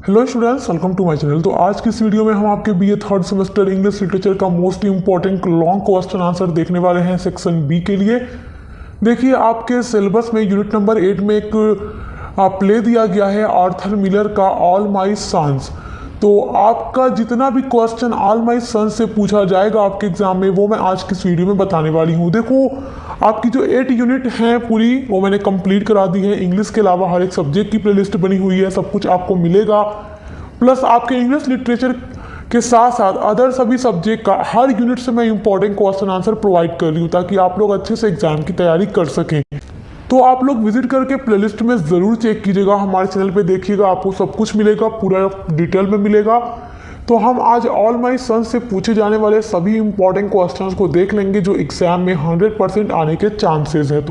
Hello students, welcome to my channel. तो आज की इस वीडियो में हम आपके BA third semester English literature का most important long question answer देखने वाले हैं सेक्शन बी के लिए। देखिए, आपके सिलेबस में यूनिट नंबर 8 में एक प्ले दिया गया है आर्थर मिलर का ऑल माय सन्स। तो आपका जितना भी क्वेश्चन ऑल माय सन्स से पूछा जाएगा आपके एग्जाम में, वो मैं आज की इस वीडियो में बताने वाली हूँ। देखो, आपकी जो 8 यूनिट हैं पूरी, वो मैंने कंप्लीट करा दी है। इंग्लिश के अलावा हर एक सब्जेक्ट की प्लेलिस्ट बनी हुई है, सब कुछ आपको मिलेगा। प्लस आपके इंग्लिश लिटरेचर के साथ साथ अदर सभी सब्जेक्ट का हर यूनिट से मैं इंपॉर्टेंट क्वेश्चन आंसर प्रोवाइड कर रही हूँ, ताकि आप लोग अच्छे से एग्जाम की तैयारी कर सकें। तो आप लोग विजिट करके प्लेलिस्ट में ज़रूर चेक कीजिएगा, हमारे चैनल पे देखिएगा, आपको सब कुछ मिलेगा, पूरा डिटेल में मिलेगा। तो हम आज ऑल माय सन्स से पूछे जाने वाले सभी इंपॉर्टेंट क्वेश्चंस को देख लेंगे, जो एग्जाम में 100% आने के चांसेस है।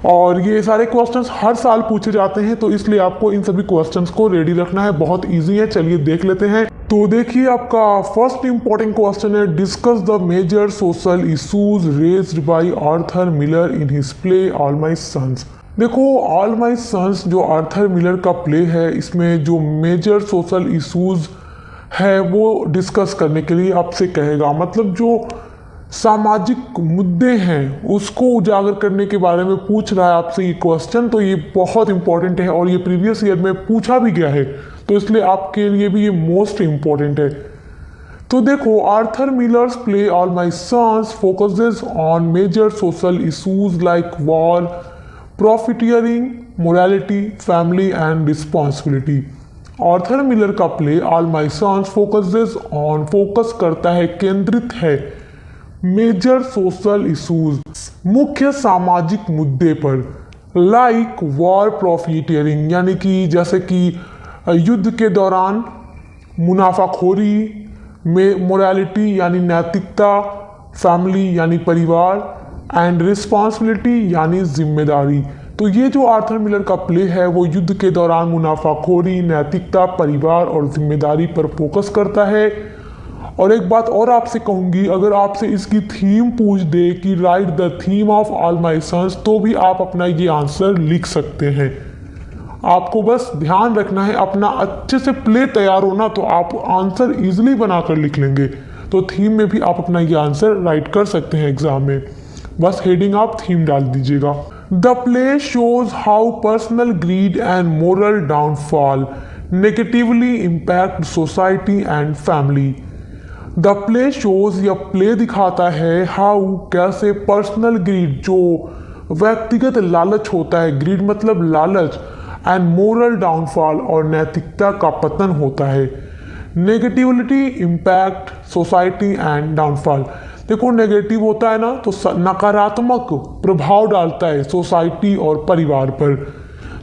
और ये सारे क्वेश्चंस हर साल पूछे जाते हैं, तो इसलिए आपको इन सभी क्वेश्चंस को रेडी रखना है। बहुत इजी है, चलिए देख लेते हैं। तो देखिए, आपका फर्स्ट इंपॉर्टेंट क्वेश्चन है, discuss the major social issues raised by Arthur Miller in his play All My Sons. देखो, ऑल माय सन्स जो आर्थर मिलर का प्ले है, इसमें जो मेजर सोशल इशूज है वो डिस्कस करने के लिए आपसे कहेगा। मतलब जो सामाजिक मुद्दे हैं उसको उजागर करने के बारे में पूछ रहा है आपसे ये क्वेश्चन। तो ये बहुत इंपॉर्टेंट है और ये प्रीवियस ईयर में पूछा भी गया है, तो इसलिए आपके लिए भी ये मोस्ट इंपॉर्टेंट है। तो देखो, Arthur Miller's play All My Sons focuses on major social issues like war, profiteering, morality, family and responsibility. Arthur Miller का play All My Sons focus करता है, केंद्रित है मेजर सोशल इशूज, मुख्य सामाजिक मुद्दे पर, लाइक वॉर प्रॉफिटियरिंग, यानी कि जैसे कि युद्ध के दौरान मुनाफाखोरी, में मोरालिटी यानी नैतिकता, फैमिली यानी परिवार, एंड रिस्पॉन्सिबिलिटी यानी जिम्मेदारी। तो ये जो आर्थर मिलर का प्ले है वो युद्ध के दौरान मुनाफाखोरी, नैतिकता, परिवार और जिम्मेदारी पर फोकस करता है। और एक बात और आपसे कहूँगी, अगर आपसे इसकी थीम पूछ दे कि write the theme of All My Sons, तो भी आप अपना ये आंसर लिख सकते हैं। आपको बस ध्यान रखना है, अपना अच्छे से प्ले तैयार होना, तो आप आंसर इजीली बनाकर लिख लेंगे। तो थीम में भी आप अपना ये आंसर राइट कर सकते हैं एग्जाम में, बस हेडिंग आप थीम डाल दीजिएगा। The play shows how personal grid and moral downfall negatively impact society and family. The play shows, या प्ले दिखाता है, हाउ कैसे, पर्सनल ग्रीड जो व्यक्तिगत लालच होता है, ग्रीड मतलब लालच, एंड मोरल डाउनफॉल और नैतिकता का पतन होता है, negativity impact society and downfall. देखो, नेगेटिव होता है ना, तो नकारात्मक प्रभाव डालता है सोसाइटी और परिवार पर।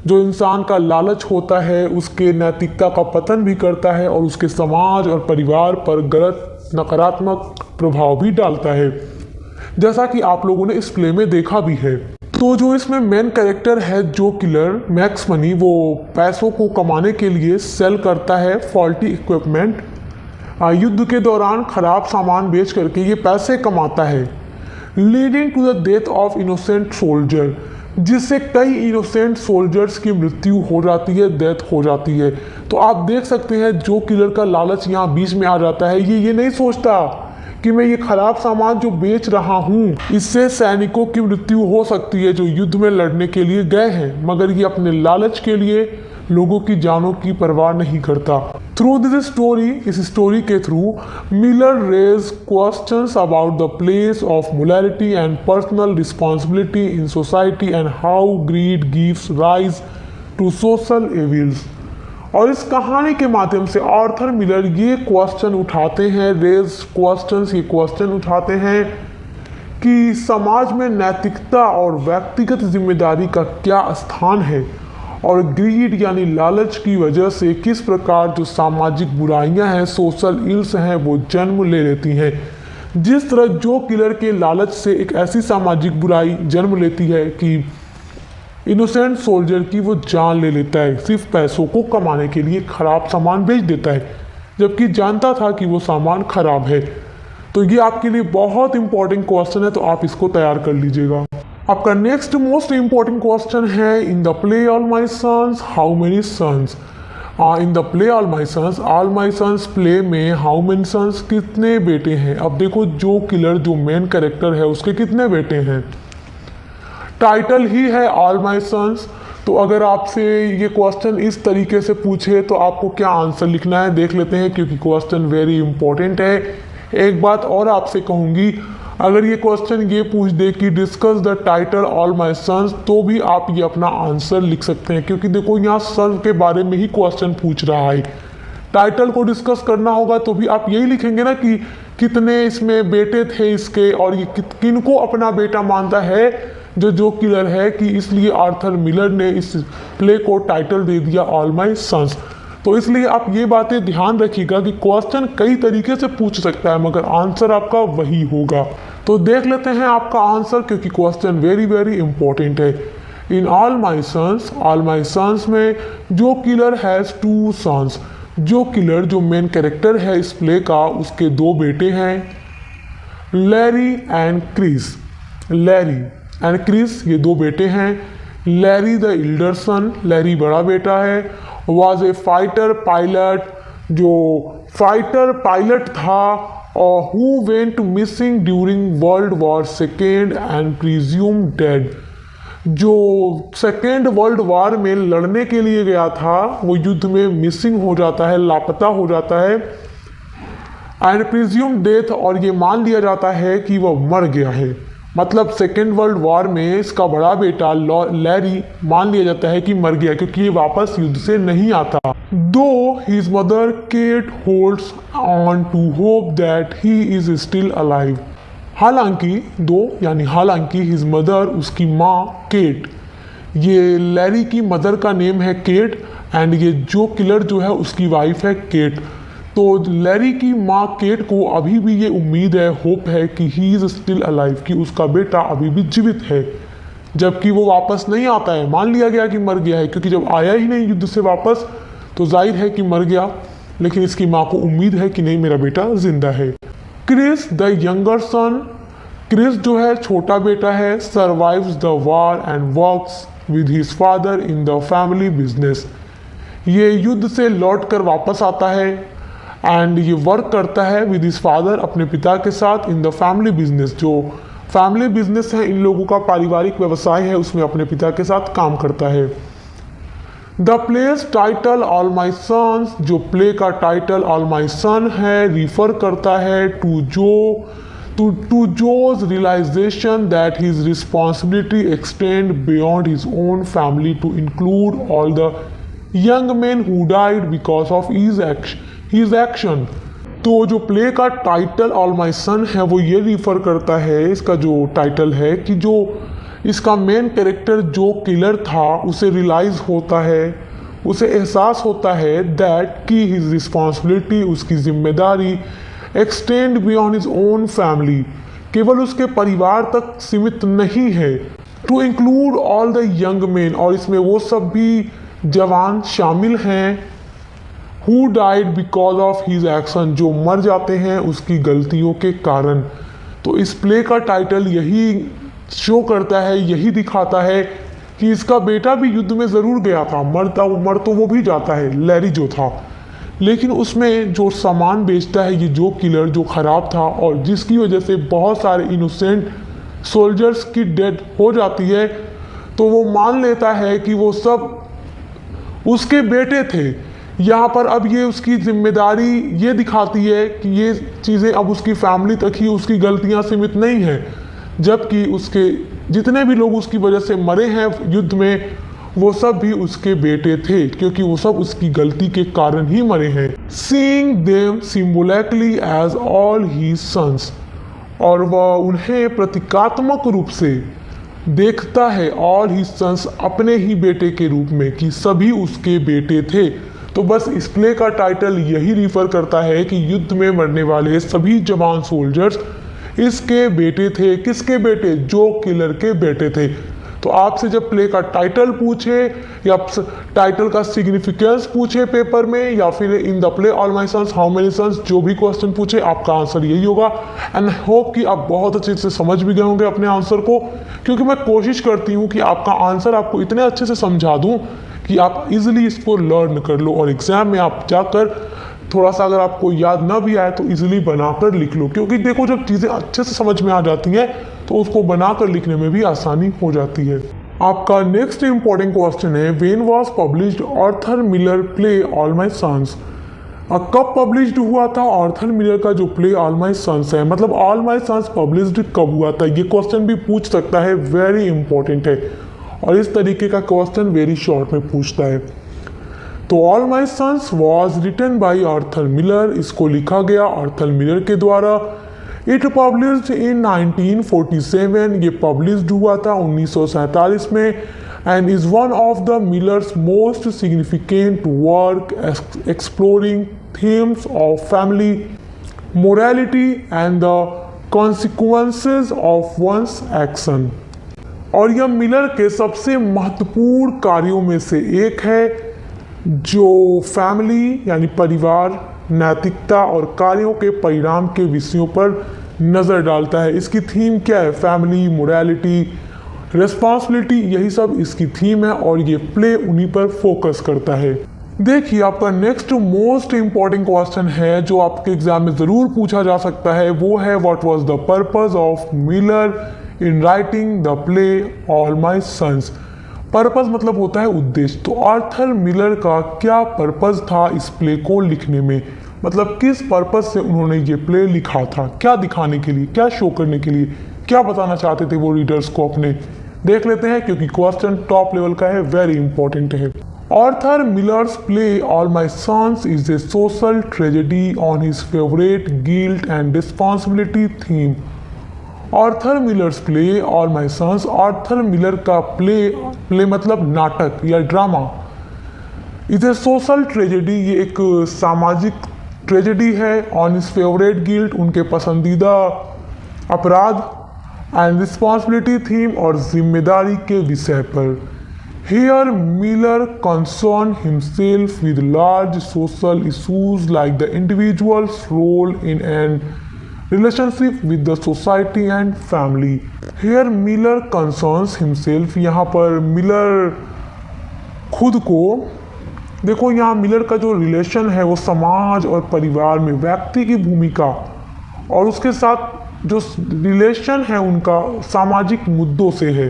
जो इंसान का लालच होता है उसके नैतिकता का पतन भी करता है और उसके समाज और परिवार पर गलत नकारात्मक प्रभाव भी डालता है, जैसा कि आप लोगों ने इस प्ले में देखा भी है। तो जो इसमें मेन कैरेक्टर है, जो किलर मैक्स मनी, वो पैसों को कमाने के लिए सेल करता है फॉल्टी इक्विपमेंट, युद्ध के दौरान खराब सामान बेच करके ये पैसे कमाता है, leading to the death of innocent soldier, जिससे कई इनोसेंट सोल्जर्स की मृत्यु हो जाती है, डेथ हो जाती है। तो आप देख सकते हैं, जो किलर का लालच यहाँ बीच में आ जाता है, ये नहीं सोचता कि मैं ये खराब सामान जो बेच रहा हूँ इससे सैनिकों की मृत्यु हो सकती है जो युद्ध में लड़ने के लिए गए हैं, मगर ये अपने लालच के लिए लोगों की जानों की परवाह नहीं करता। थ्रू दिस स्टोरी, इस स्टोरी के through Miller raise questions about the place of morality and personal responsibility in society and how greed gives rise to social evils. और इस कहानी के माध्यम से आर्थर मिलर ये क्वेश्चन उठाते हैं, रेज क्वेश्चंस, ये क्वेश्चन उठाते हैं कि समाज में नैतिकता और व्यक्तिगत जिम्मेदारी का क्या स्थान है, और ग्रीड यानी लालच की वजह से किस प्रकार जो सामाजिक बुराइयां हैं, सोशल इल्स हैं, वो जन्म ले लेती हैं। जिस तरह जो किलर के लालच से एक ऐसी सामाजिक बुराई जन्म लेती है कि इनोसेंट सोल्जर की वो जान ले लेता है, सिर्फ पैसों को कमाने के लिए खराब सामान बेच देता है, जबकि जानता था कि वो सामान खराब है। तो ये आपके लिए बहुत इंपॉर्टेंट क्वेश्चन है, तो आप इसको तैयार कर लीजिएगा। आपका नेक्स्ट मोस्ट इंपॉर्टेंट क्वेश्चन है, in the play All My Sons how many sons. In the play All My Sons play में हाउ मेनी सन्स कितने बेटे हैं। अब देखो जो किलर जो मेन कैरेक्टर है उसके कितने बेटे हैं। टाइटल ही है ऑल माई सन्स। तो अगर आपसे ये क्वेश्चन इस तरीके से पूछे तो आपको क्या आंसर लिखना है देख लेते हैं, क्योंकि क्वेश्चन वेरी इंपॉर्टेंट है। एक बात और आपसे कहूँगी, अगर ये क्वेश्चन ये पूछ दे कि discuss the title All My Sons, तो भी आप ये अपना आंसर लिख सकते हैं, क्योंकि देखो यहाँ सन के बारे में ही क्वेश्चन पूछ रहा है। टाइटल को डिस्कस करना होगा तो भी आप यही लिखेंगे ना कि कितने इसमें बेटे थे इसके, और ये किन को अपना बेटा मानता है जो किलर है, कि इसलिए आर्थर मिलर ने इस प्ले को टाइटल दे दिया ऑल माई सन्स। तो इसलिए आप ये बातें ध्यान रखिएगा कि क्वेश्चन कई तरीके से पूछ सकता है मगर आंसर आपका वही होगा। तो देख लेते हैं आपका आंसर, क्योंकि क्वेश्चन वेरी वेरी इंपॉर्टेंट है। इन ऑल माई सन्स में Joe Keller has 2 sons, Joe Keller जो मेन कैरेक्टर है इस प्ले का उसके 2 बेटे हैं, Larry and Chris. Larry and Chris ये 2 बेटे हैं। Larry the elder son, Larry बड़ा बेटा है, वॉज ए फाइटर पायलट, जो फाइटर पायलट था, और who went missing during World War second and presume dead, जो सेकेंड वर्ल्ड वॉर में लड़ने के लिए गया था वो युद्ध में मिसिंग हो जाता है, लापता हो जाता है, एंड प्रिज्यूम डेथ, और ये मान लिया जाता है कि वह मर गया है। मतलब सेकेंड वर्ल्ड वॉर में इसका बड़ा बेटा लैरी मान लिया जाता है कि मर गया, क्योंकि ये वापस युद्ध से नहीं आता। Though his mother Kate holds on to hope that he is still alive. हालांकि हिज मदर उसकी माँ केट, ये लैरी की मदर का नेम है केट, एंड ये जो किलर जो है उसकी वाइफ है केट। तो लैरी की माँ केट को अभी भी ये उम्मीद है, होप है कि ही इज़ स्टिल अलाइव, कि उसका बेटा अभी भी जीवित है, जबकि वो वापस नहीं आता है। मान लिया गया कि मर गया है, क्योंकि जब आया ही नहीं युद्ध से वापस तो जाहिर है कि मर गया, लेकिन इसकी माँ को उम्मीद है कि नहीं मेरा बेटा जिंदा है। Chris the younger son, Chris जो है छोटा बेटा है, survives the war and works with his father in the family business. ये युद्ध से लौट कर वापस आता है एंड ये वर्क करता है विद हिज फादर, अपने पिता के साथ, इन द फैमिली बिजनेस। जो फैमिली बिजनेस है इन लोगों का पारिवारिक व्यवसाय है, उसमें अपने पिता के साथ काम करता है। The play's title All My Sons, जो प्ले का टाइटल ऑल माई सन है, रिफर करता है to Joe's realisation that his responsibility extend beyond his own family to include all the young man who died because of his action. तो जो play का title All My Son है वो ये refer करता है, इसका जो टाइटल है, कि जो इसका मेन कैरेक्टर जो किलर था उसे रियलाइज होता है, उसे एहसास होता है दैट कि हिज रिस्पॉन्सिबिलिटी, उसकी जिम्मेदारी, extend beyond his own family, केवल उसके परिवार तक सीमित नहीं है, to include all the young man, और इसमें वो सब भी जवान शामिल हैं, who died because of his action, जो मर जाते हैं उसकी गलतियों के कारण। तो इस प्ले का टाइटल यही शो करता है, यही दिखाता है कि इसका बेटा भी युद्ध में ज़रूर गया था, मर तो वो भी जाता है, लैरी जो था, लेकिन उसमें जो सामान बेचता है ये जो किलर जो ख़राब था, और जिसकी वजह से बहुत सारे इनोसेंट सोल्जर्स की डेथ हो जाती है, तो वो मान लेता है कि वो सब उसके बेटे थे। यहाँ पर अब ये उसकी जिम्मेदारी ये दिखाती है कि ये चीज़ें अब उसकी फैमिली तक ही उसकी गलतियाँ सीमित नहीं हैं, जबकि उसके जितने भी लोग उसकी वजह से मरे हैं युद्ध में वो सब भी उसके बेटे थे, क्योंकि वो सब उसकी गलती के कारण ही मरे हैं। Seeing them symbolically as all his sons, और वह उन्हें प्रतीकात्मक रूप से देखता है ऑल हीज सन्स, अपने ही बेटे के रूप में, कि सभी उसके बेटे थे। तो बस इस प्ले का टाइटल यही रिफर करता है कि युद्ध में मरने वाले सभी जवान सोल्जर्स इसके बेटे थे। किसके बेटे? जो किलर के बेटे थे। तो आपसे जब प्ले का टाइटल पूछे या टाइटल का सिग्निफिकेंस पूछे पेपर में, या फिर in the play All My Sons how many sons, जो भी क्वेश्चन पूछे आपका आंसर यही होगा। एंड होप कि आप बहुत अच्छे से समझ भी गए होंगे अपने आंसर को, क्योंकि मैं कोशिश करती हूँ कि आपका आंसर आपको इतने अच्छे से समझा दूँ कि आप इजीली इसको लर्न कर लो और एग्जाम में आप जाकर थोड़ा सा अगर आपको याद ना भी आए तो इजीली बनाकर लिख लो, क्योंकि देखो जब चीज़ें अच्छे से समझ में आ जाती हैं तो उसको बनाकर लिखने में भी आसानी हो जाती है। आपका नेक्स्ट इंपॉर्टेंट क्वेश्चन है, when was published Arthur Miller play All My Sons. कब पब्लिश्ड हुआ था आर्थर मिलर का जो प्ले ऑल माय सन्स है, मतलब ऑल माय सन्स पब्लिश्ड कब हुआ था, ये क्वेश्चन भी पूछ सकता है, वेरी इंपॉर्टेंट है। और इस तरीके का क्वेश्चन वेरी शॉर्ट में पूछता है। तो All My Sons was written by Arthur Miller, इसको लिखा गया आर्थर मिलर के द्वारा। इट पब्लिश्ड इन 1947, ये पब्लिश्ड हुआ था 1947 में। And is one of the Miller's most significant work exploring themes of family morality and the consequences of one's action. और यह मिलर के सबसे महत्वपूर्ण कार्यों में से एक है जो फैमिली यानी परिवार, नैतिकता और कार्यों के परिणाम के विषयों पर नज़र डालता है। इसकी थीम क्या है? फैमिली, मोरालिटी, रिस्पॉन्सिबिलिटी, यही सब इसकी थीम है और ये प्ले उन्हीं पर फोकस करता है। देखिए आपका नेक्स्ट मोस्ट इम्पॉर्टेंट क्वेश्चन है जो आपके एग्जाम में ज़रूर पूछा जा सकता है, वो है what was the purpose of Miller in writing the play All My Sons. Purpose मतलब होता है उद्देश्य। तो आर्थर मिलर का क्या पर्पस था इस प्ले को लिखने में, मतलब किस पर्पस से उन्होंने ये प्ले लिखा था, क्या दिखाने के लिए, क्या शो करने के लिए, क्या बताना चाहते थे वो रीडर्स को अपने। देख लेते हैं क्योंकि क्वेश्चन टॉप लेवल का है, वेरी इंपॉर्टेंट है। Arthur Miller's play All My Sons is a social tragedy on his favourite guilt and responsibility theme. Arthur Miller's play All My Sons, Arthur Miller का प्ले मतलब नाटक या drama, is a social tragedy, ये एक सामाजिक tragedy है। On his favourite guilt, उनके पसंदीदा अपराध, एंड रिस्पॉन्सिबिलिटी थीम, और जिम्मेदारी के विषय पर। Here Miller concern himself with large social issues like the individual's role in an relationship with the society and family. Here Miller concerns himself, यहाँ पर मिलर खुद को, देखो यहाँ मिलर का जो रिलेशन है वो समाज और परिवार में व्यक्ति की भूमिका और उसके साथ जो रिलेशन है उनका सामाजिक मुद्दों से है,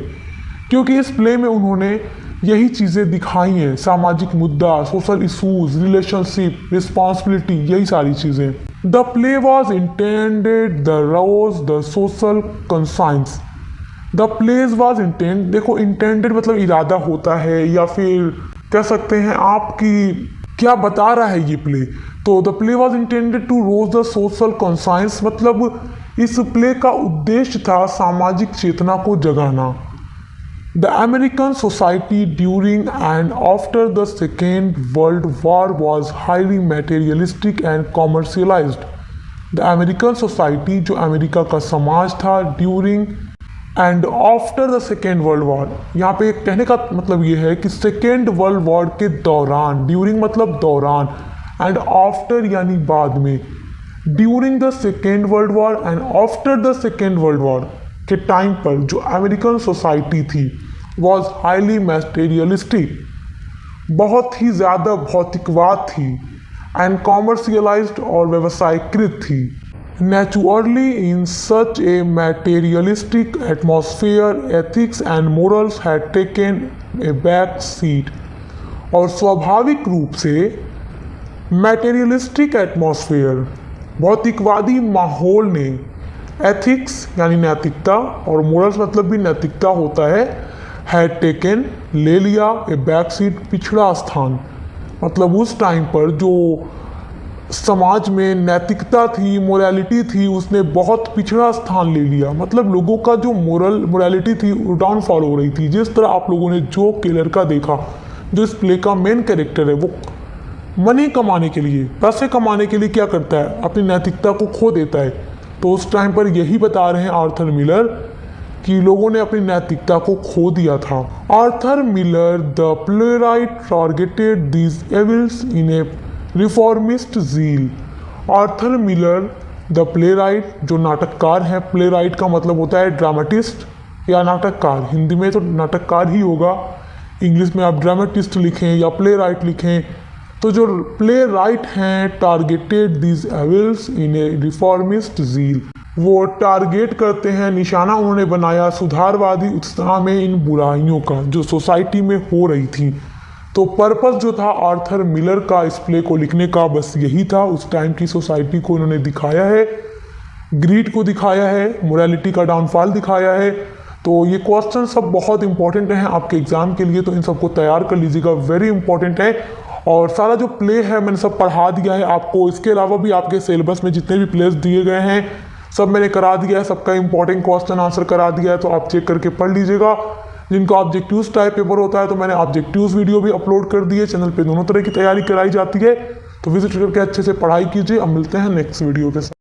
क्योंकि इस प्ले में उन्होंने यही चीज़ें दिखाई हैं, सामाजिक मुद्दा, सोशल इशूज, रिलेशनशिप, रिस्पॉन्सिबिलिटी, यही सारी चीज़ें। The play was intended the rouse the social conscience. The plays was intend, देखो इंटेंडेड मतलब इरादा होता है या फिर कह सकते हैं आपकी क्या बता रहा है ये प्ले। तो the play was intended to rouse the social conscience, मतलब इस प्ले का उद्देश्य था सामाजिक चेतना को जगाना। The American society during and after the Second World War was highly materialistic and commercialized. The American society, जो अमेरिका का समाज था, during and after the Second World War, यहाँ पे कहने का मतलब ये है कि Second World War के दौरान, during मतलब दौरान, and after यानी बाद में, during the Second World War and after the Second World War के टाइम पर जो अमेरिकन सोसाइटी थी वॉज हाईली मैटेरियलिस्टिक, बहुत ही ज़्यादा भौतिकवाद थी, एंड कॉमर्शियलाइज्ड और व्यवसायीकृत थी। Naturally in such A materialistic atmosphere ethics and morals had taken a back seat, और स्वाभाविक रूप से मैटेरियलिस्टिक एटमॉस्फेयर, भौतिकवादी माहौल ने, एथिक्स यानी नैतिकता और मोरल्स मतलब भी नैतिकता होता है, हैड टेकन ले लिया, ए बैक सीट पिछड़ा स्थान, मतलब उस टाइम पर जो समाज में नैतिकता थी, मोरालिटी थी, उसने बहुत पिछड़ा स्थान ले लिया। मतलब लोगों का जो मोरालिटी थी वो डाउनफॉल हो रही थी। जिस तरह आप लोगों ने जो किलर का देखा, जो इस प्ले का मेन कैरेक्टर है, वो मनी कमाने के लिए, पैसे कमाने के लिए क्या करता है, अपनी नैतिकता को खो देता है। तो उस टाइम पर यही बता रहे हैं आर्थर मिलर कि लोगों ने अपनी नैतिकता को खो दिया था। Arthur Miller the playwright targeted these evils in a reformist zeal. Arthur Miller the playwright, जो नाटककार है, प्लेराइट का मतलब होता है ड्रामेटिस्ट या नाटककार, हिंदी में तो नाटककार ही होगा। इंग्लिश में आप ड्रामेटिस्ट लिखें या प्ले राइट लिखें। तो जो प्ले राइट हैं targeted these evils in a reformist zeal, वो टारगेट करते हैं, निशाना उन्होंने बनाया सुधारवादी उत्साह में इन बुराइयों का जो सोसाइटी में हो रही थी। तो पर्पस जो था आर्थर मिलर का इस प्ले को लिखने का बस यही था, उस टाइम की सोसाइटी को उन्होंने दिखाया है, ग्रीड को दिखाया है, मोरालिटी का डाउनफॉल दिखाया है। तो ये क्वेश्चन सब बहुत इंपॉर्टेंट हैं आपके एग्जाम के लिए, तो इन सबको तैयार कर लीजिएगा, वेरी इंपॉर्टेंट है। और सारा जो प्ले है मैंने सब पढ़ा दिया है आपको, इसके अलावा भी आपके सिलेबस में जितने भी प्लेस दिए गए हैं सब मैंने करा दिया है, सबका इंपॉर्टेंट क्वेश्चन आंसर करा दिया है, तो आप चेक करके पढ़ लीजिएगा। जिनको ऑब्जेक्टिव्स टाइप पेपर होता है तो मैंने ऑब्जेक्टिव्स वीडियो भी अपलोड कर दिए, चैनल पे दोनों तरह की तैयारी कराई जाती है, तो विजिट करके अच्छे से पढ़ाई कीजिए। अब मिलते हैं नेक्स्ट वीडियो के साथ।